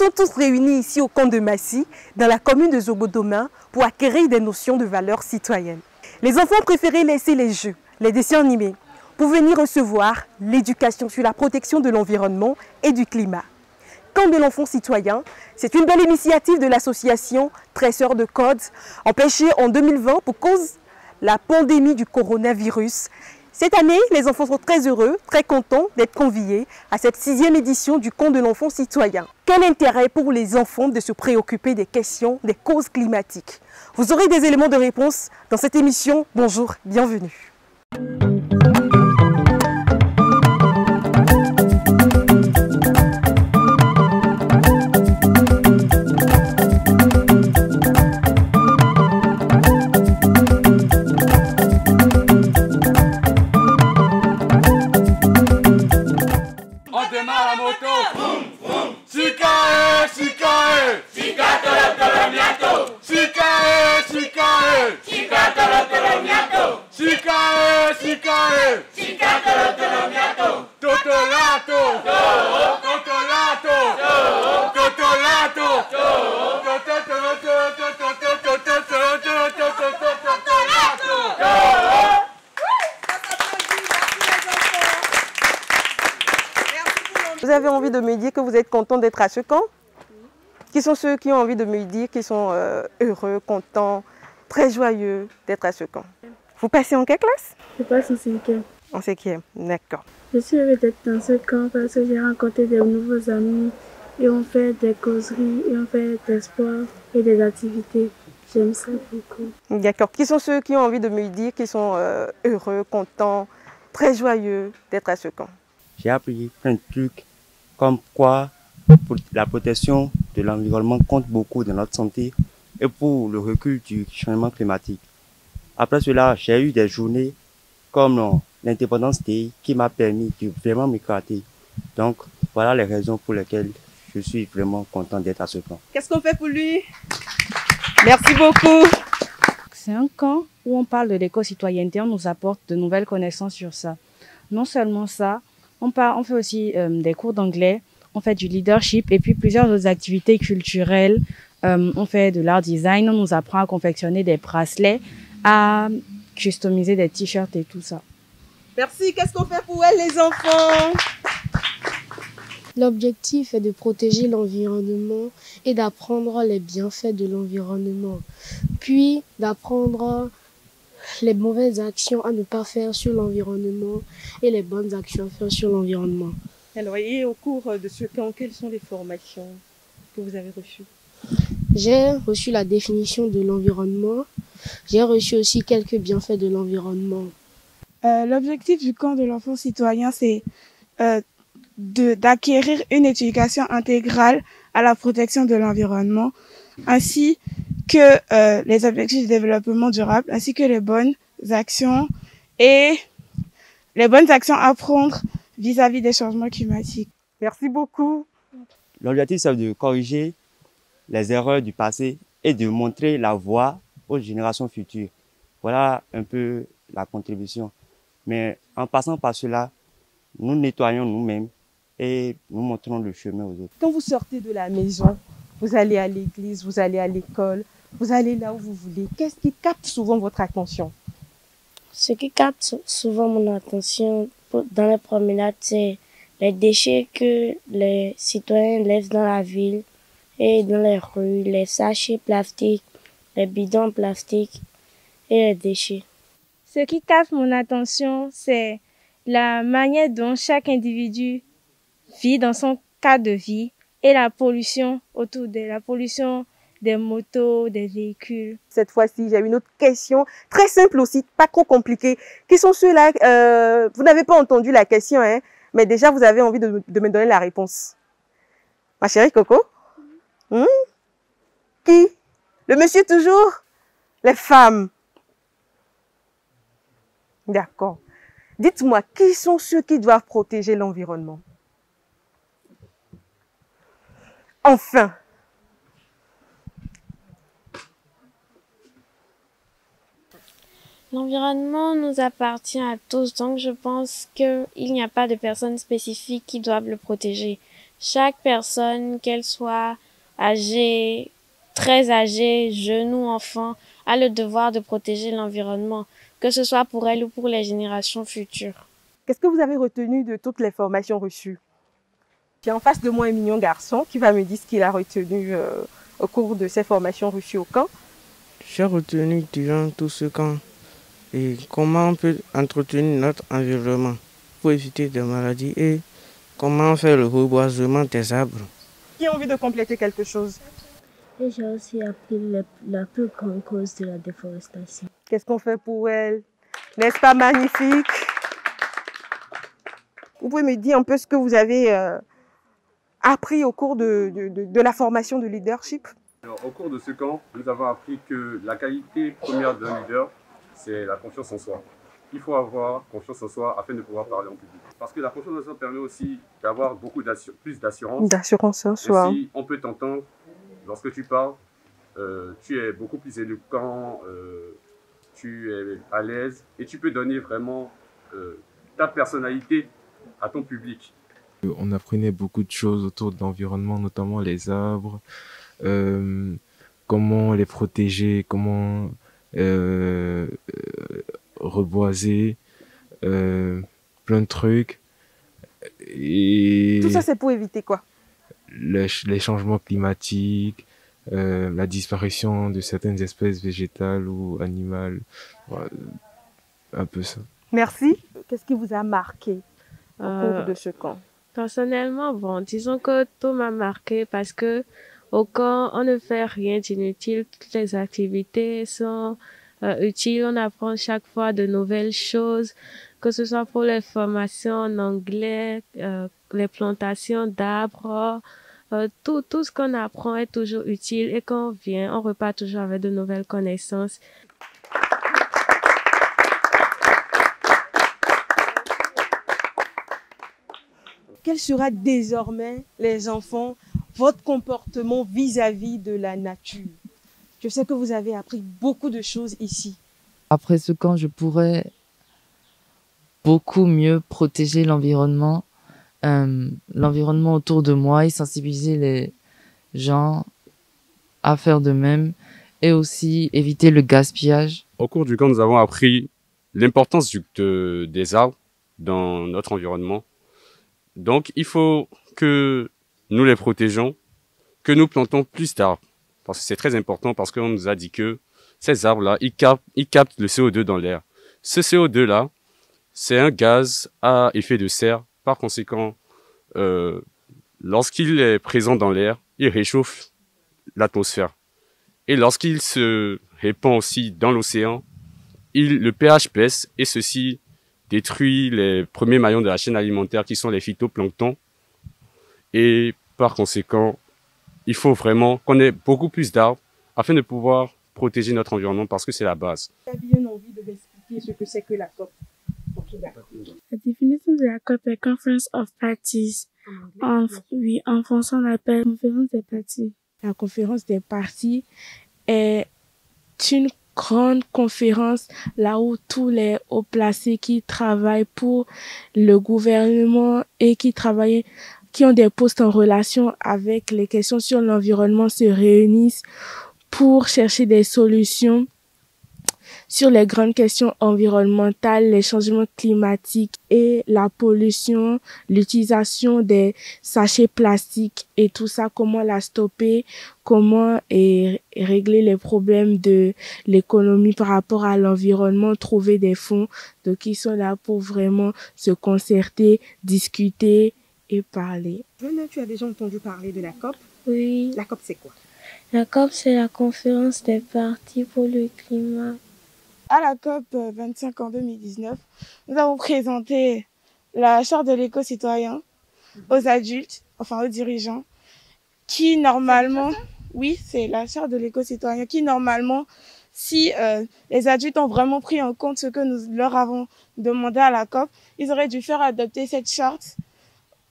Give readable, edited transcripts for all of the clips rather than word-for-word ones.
sont tous réunis ici au camp de Massy, dans la commune de Zogodoma, pour acquérir des notions de valeurs citoyennes. Les enfants préféraient laisser les jeux, les dessins animés, pour venir recevoir l'éducation sur la protection de l'environnement et du climat. Camp de l'enfant citoyen, c'est une belle initiative de l'association Tresseurs de Codes, empêchée en 2020 pour cause de la pandémie du coronavirus. Cette année, les enfants sont très heureux, très contents d'être conviés à cette 6e édition du Camp de l'enfant citoyen. Quel intérêt pour les enfants de se préoccuper des questions, des causes climatiques? Vous aurez des éléments de réponse dans cette émission. Bonjour, bienvenue. Vous avez envie de me dire que vous êtes content d'être à ce camp? Qui sont ceux qui ont envie de me dire qu'ils sont heureux, contents, très joyeux d'être à ce camp? Vous passez en quelle classe? Je passe en 5e. En 5e, d'accord. Je suis heureux d'être dans ce camp parce que j'ai rencontré de nouveaux amis et on fait des causeries, et on fait des sports et des activités. J'aime ça beaucoup. D'accord. Qui sont ceux qui ont envie de me dire qu'ils sont heureux, contents, très joyeux d'être à ce camp? J'ai appris plein de trucs comme quoi la protection de l'environnement compte beaucoup dans notre santé et pour le recul du changement climatique. Après cela, j'ai eu des journées comme l'Independence Day qui m'a permis de vraiment m'éclater. Donc, voilà les raisons pour lesquelles je suis vraiment content d'être à ce camp. Qu'est-ce qu'on fait pour lui? Merci beaucoup. C'est un camp où on parle de l'éco-citoyenneté, on nous apporte de nouvelles connaissances sur ça. Non seulement ça, on fait aussi des cours d'anglais, on fait du leadership et puis plusieurs autres activités culturelles. On fait de l'art design, on nous apprend à confectionner des bracelets, à customiser des t-shirts et tout ça. Merci. Qu'est-ce qu'on fait pour elle, les enfants? L'objectif est de protéger l'environnement et d'apprendre les bienfaits de l'environnement, puis d'apprendre les mauvaises actions à ne pas faire sur l'environnement et les bonnes actions à faire sur l'environnement. Alors, et au cours de ce camp, quelles sont les formations que vous avez reçues? J'ai reçu la définition de l'environnement. J'ai reçu aussi quelques bienfaits de l'environnement. L'objectif du camp de l'enfant citoyen, c'est d'acquérir une éducation intégrale à la protection de l'environnement, ainsi que les objectifs de développement durable, ainsi que les bonnes actions à prendre vis-à-vis des changements climatiques. Merci beaucoup. L'objectif, c'est de corriger les erreurs du passé et de montrer la voie aux générations futures. Voilà un peu la contribution. Mais en passant par cela, nous nettoyons nous-mêmes et nous montrons le chemin aux autres. Quand vous sortez de la maison, vous allez à l'église, vous allez à l'école, vous allez là où vous voulez. Qu'est-ce qui capte souvent votre attention? Ce qui capte souvent mon attention dans les promenades, c'est les déchets que les citoyens laissent dans la ville et dans les rues, les sachets plastiques, les bidons plastiques et les déchets. Ce qui capte mon attention, c'est la manière dont chaque individu vit dans son cadre de vie et la pollution autour la pollution des motos, des véhicules. Cette fois-ci, j'ai une autre question, très simple aussi, pas trop compliquée. Qui sont ceux-là, vous n'avez pas entendu la question, hein, mais déjà vous avez envie de me donner la réponse. Ma chérie Coco? Qui? Le monsieur toujours? Les femmes? D'accord. Dites-moi, qui sont ceux qui doivent protéger l'environnement? Enfin. L'environnement nous appartient à tous, donc je pense qu'il n'y a pas de personnes spécifiques qui doivent le protéger. Chaque personne, qu'elle soit âgée, très âgée, jeune ou enfant, a le devoir de protéger l'environnement, que ce soit pour elle ou pour les générations futures. Qu'est-ce que vous avez retenu de toutes les formations reçues? J'ai en face de moi un mignon garçon qui va me dire ce qu'il a retenu au cours de ces formations reçues au camp. J'ai retenu durant tout ce camp et comment on peut entretenir notre environnement pour éviter des maladies et comment faire le reboisement des arbres. Qui a envie de compléter quelque chose? Et j'ai aussi appris la plus grande cause de la déforestation. Qu'est-ce qu'on fait pour elle? N'est-ce pas magnifique? Vous pouvez me dire un peu ce que vous avez appris au cours de la formation de leadership? Alors, au cours de ce camp, nous avons appris que la qualité première d'un leader, c'est la confiance en soi. Il faut avoir confiance en soi afin de pouvoir parler en public. Parce que la confiance en soi permet aussi d'avoir plus d'assurance. D'assurance en soi. Ainsi, on peut t'entendre lorsque tu parles. Tu es beaucoup plus éloquent, tu es à l'aise et tu peux donner vraiment ta personnalité à ton public. On apprenait beaucoup de choses autour de l'environnement, notamment les arbres, comment les protéger, comment reboiser, plein de trucs. Et tout ça, c'est pour éviter quoi? Les changements climatiques, la disparition de certaines espèces végétales ou animales, voilà, un peu ça. Merci. Qu'est-ce qui vous a marqué au cours de ce camp? Personnellement, bon, disons que tout m'a marqué parce que au camp, on ne fait rien d'inutile. Toutes les activités sont utiles. On apprend chaque fois de nouvelles choses, que ce soit pour les formations en anglais, les plantations d'arbres. Tout ce qu'on apprend est toujours utile et quand on vient, on repart toujours avec de nouvelles connaissances. Quel sera désormais, les enfants, votre comportement vis-à-vis de la nature? Je sais que vous avez appris beaucoup de choses ici. Après ce camp, je pourrais beaucoup mieux protéger l'environnement, l'environnement autour de moi et sensibiliser les gens à faire de même et aussi éviter le gaspillage. Au cours du camp, nous avons appris l'importance des arbres dans notre environnement. Donc, il faut que nous les protégeons, que nous plantons plus d'arbres. Parce que c'est très important parce qu'on nous a dit que ces arbres-là, ils captent le CO2 dans l'air. Ce CO2-là, c'est un gaz à effet de serre. Par conséquent, lorsqu'il est présent dans l'air, il réchauffe l'atmosphère. Et lorsqu'il se répand aussi dans l'océan, le pH baisse et ceci détruit les premiers maillons de la chaîne alimentaire qui sont les phytoplanctons. Et par conséquent, il faut vraiment qu'on ait beaucoup plus d'arbres afin de pouvoir protéger notre environnement parce que c'est la base. J'ai bien envie de m'expliquer ce que c'est que la COP. La définition de la COP est Conference of Parties. En français, on appelle Conférence des parties. La conférence des parties est une grande conférence là où tous les hauts placés qui travaillent pour le gouvernement et qui ont des postes en relation avec les questions sur l'environnement se réunissent pour chercher des solutions sur les grandes questions environnementales, les changements climatiques et la pollution, l'utilisation des sachets plastiques et tout ça, comment la stopper, comment régler les problèmes de l'économie par rapport à l'environnement, trouver des fonds. Donc, ils sont là pour vraiment se concerter, discuter et parler. Joanna, tu as déjà entendu parler de la COP? Oui. La COP, c'est quoi? La COP, c'est la conférence des parties pour le climat. À la COP 25 en 2019, nous avons présenté la charte de l'éco-citoyen aux adultes, enfin aux dirigeants, qui normalement, oui, c'est la charte de l'éco-citoyen, qui normalement, si les adultes ont vraiment pris en compte ce que nous leur avons demandé à la COP, ils auraient dû faire adopter cette charte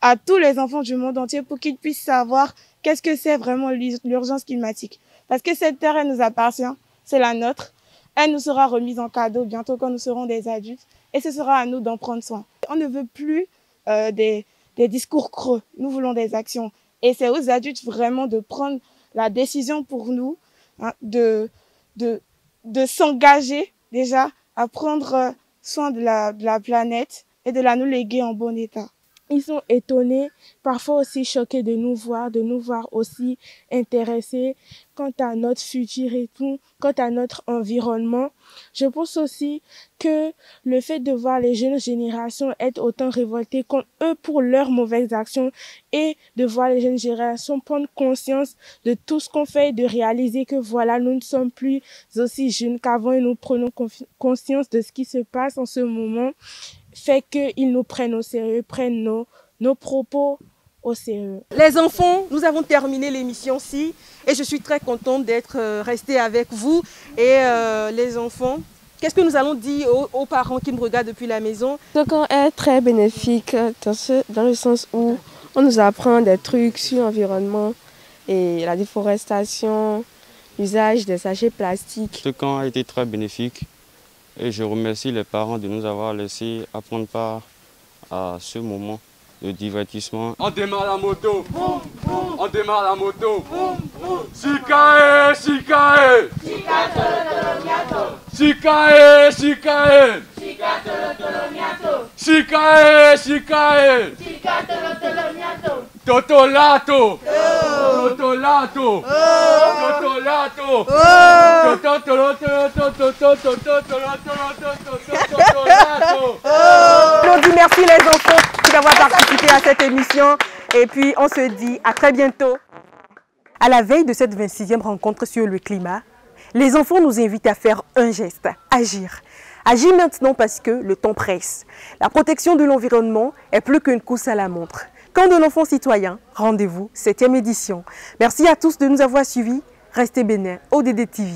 à tous les enfants du monde entier pour qu'ils puissent savoir qu'est-ce que c'est vraiment l'urgence climatique. Parce que cette terre, elle nous appartient, c'est la nôtre. Elle nous sera remise en cadeau bientôt quand nous serons des adultes et ce sera à nous d'en prendre soin. On ne veut plus des des discours creux, nous voulons des actions. Et c'est aux adultes vraiment de prendre la décision pour nous, hein, de s'engager déjà à prendre soin de la planète et de la nous léguer en bon état. Ils sont étonnés, parfois aussi choqués de nous voir aussi intéressés quant à notre futur et tout, quant à notre environnement. Je pense aussi que le fait de voir les jeunes générations être autant révoltées contre eux pour leurs mauvaises actions et de voir les jeunes générations prendre conscience de tout ce qu'on fait et de réaliser que voilà, nous ne sommes plus aussi jeunes qu'avant et nous prenons conscience de ce qui se passe en ce moment, fait qu'ils nous prennent au sérieux, prennent nos propos au sérieux. Les enfants, nous avons terminé l'émission-ci et je suis très contente d'être restée avec vous. Et les enfants, qu'est-ce que nous allons dire aux parents qui nous regardent depuis la maison? Ce camp est très bénéfique dans le sens où on nous apprend des trucs sur l'environnement et la déforestation, l'usage des sachets plastiques. Ce camp a été très bénéfique. Et je remercie les parents de nous avoir laissé apprendre part à ce moment de divertissement. On démarre la moto. On démarre la moto. Shikae, shikae. Shikae, shikae. Shikae, shikae. Totolato. Totolato. Totolato. Merci les enfants d'avoir participé à cette émission et puis on se dit à très bientôt. À la veille de cette 26e rencontre sur le climat, les enfants nous invitent à faire un geste, agir. Agir maintenant parce que le temps presse. La protection de l'environnement est plus qu'une course à la montre. Camp de l'enfant citoyen, rendez-vous, 7e édition. Merci à tous de nous avoir suivis. Restez bénins, ODD TV.